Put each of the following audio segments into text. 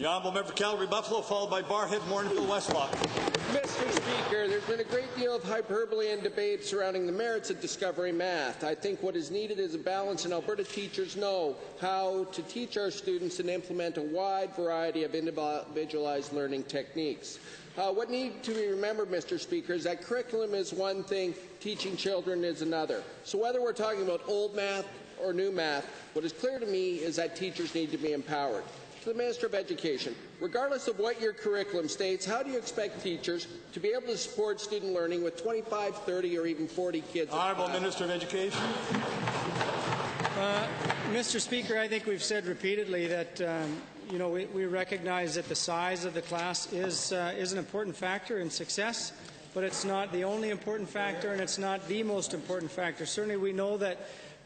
The Honourable Member for Calgary-Buffalo, followed by Barrhead, Morningville, Westlock. Mr. Speaker, there's been a great deal of hyperbole and debate surrounding the merits of Discovery Math. I think what is needed is a balance, and Alberta teachers know how to teach our students and implement a wide variety of individualized learning techniques. What needs to be remembered, Mr. Speaker, is that curriculum is one thing, teaching children is another. So whether we're talking about old math or new math, what is clear to me is that teachers need to be empowered. To the Minister of Education, regardless of what your curriculum states, how do you expect teachers to be able to support student learning with 25, 30, or even 40 kids? Honourable Minister of Education. Mr. Speaker, I think we've said repeatedly that we recognize that the size of the class is an important factor in success, but it's not the only important factor, and it's not the most important factor. Certainly, we know that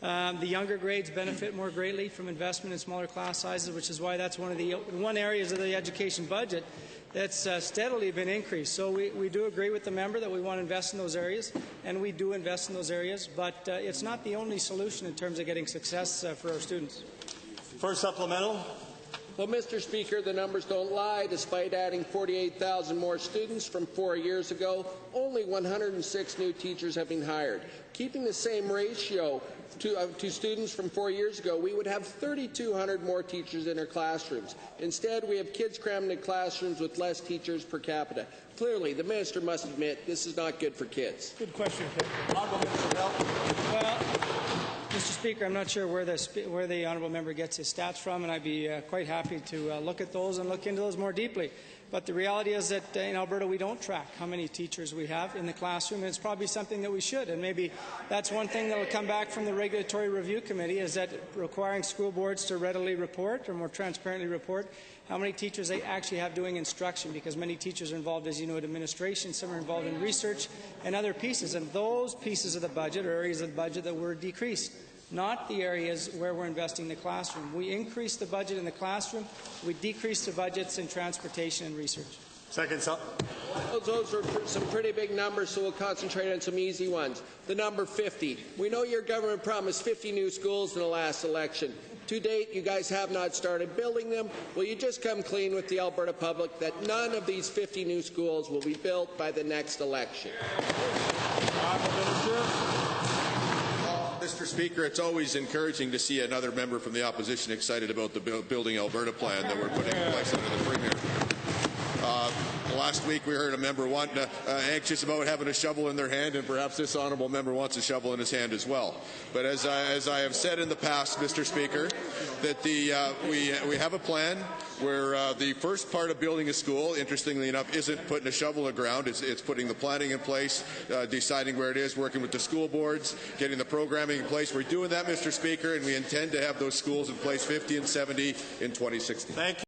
the younger grades benefit more greatly from investment in smaller class sizes, which is why that's one of the areas of the education budget that's steadily been increased. So we do agree with the member that we want to invest in those areas, and we do invest in those areas, but it's not the only solution in terms of getting success for our students. First supplemental. Well, Mr. Speaker, the numbers don't lie. Despite adding 48,000 more students from 4 years ago, only 106 new teachers have been hired. Keeping the same ratio to students from 4 years ago, we would have 3,200 more teachers in our classrooms. Instead, we have kids crammed in classrooms with less teachers per capita. Clearly, the minister must admit this is not good for kids. Good question. Honourable Minister of Health. Well, Mr. Speaker, I'm not sure where the honourable member gets his stats from, and I'd be quite happy to look at those and look into those more deeply. But the reality is that in Alberta we don't track how many teachers we have in the classroom, and it's probably something that we should. And maybe that's one thing that will come back from the Regulatory Review Committee, is that requiring school boards to readily report, or more transparently report, how many teachers they actually have doing instruction, because many teachers are involved, as you know, in administration, some are involved in research and other pieces. And those pieces of the budget are areas of the budget that were decreased, not the areas where we're investing in the classroom. We increased the budget in the classroom. We decreased the budgets in transportation and research. Second. Those are some pretty big numbers, so we'll concentrate on some easy ones. The number 50. We know your government promised 50 new schools in the last election. To date, you guys have not started building them. Will you just come clean with the Alberta public that none of these 50 new schools will be built by the next election? Mr. Speaker, it's always encouraging to see another member from the opposition excited about the Building Alberta plan that we're putting in place under the Premier. Last week we heard a member anxious about having a shovel in their hand, and perhaps this honourable member wants a shovel in his hand as well. But as I have said in the past, Mr. Speaker, that we have a plan where the first part of building a school, interestingly enough, isn't putting a shovel in the ground. It's putting the planning in place, deciding where it is, working with the school boards, getting the programming in place. We're doing that, Mr. Speaker, and we intend to have those schools in place, 50 and 70, in 2016. Thank you.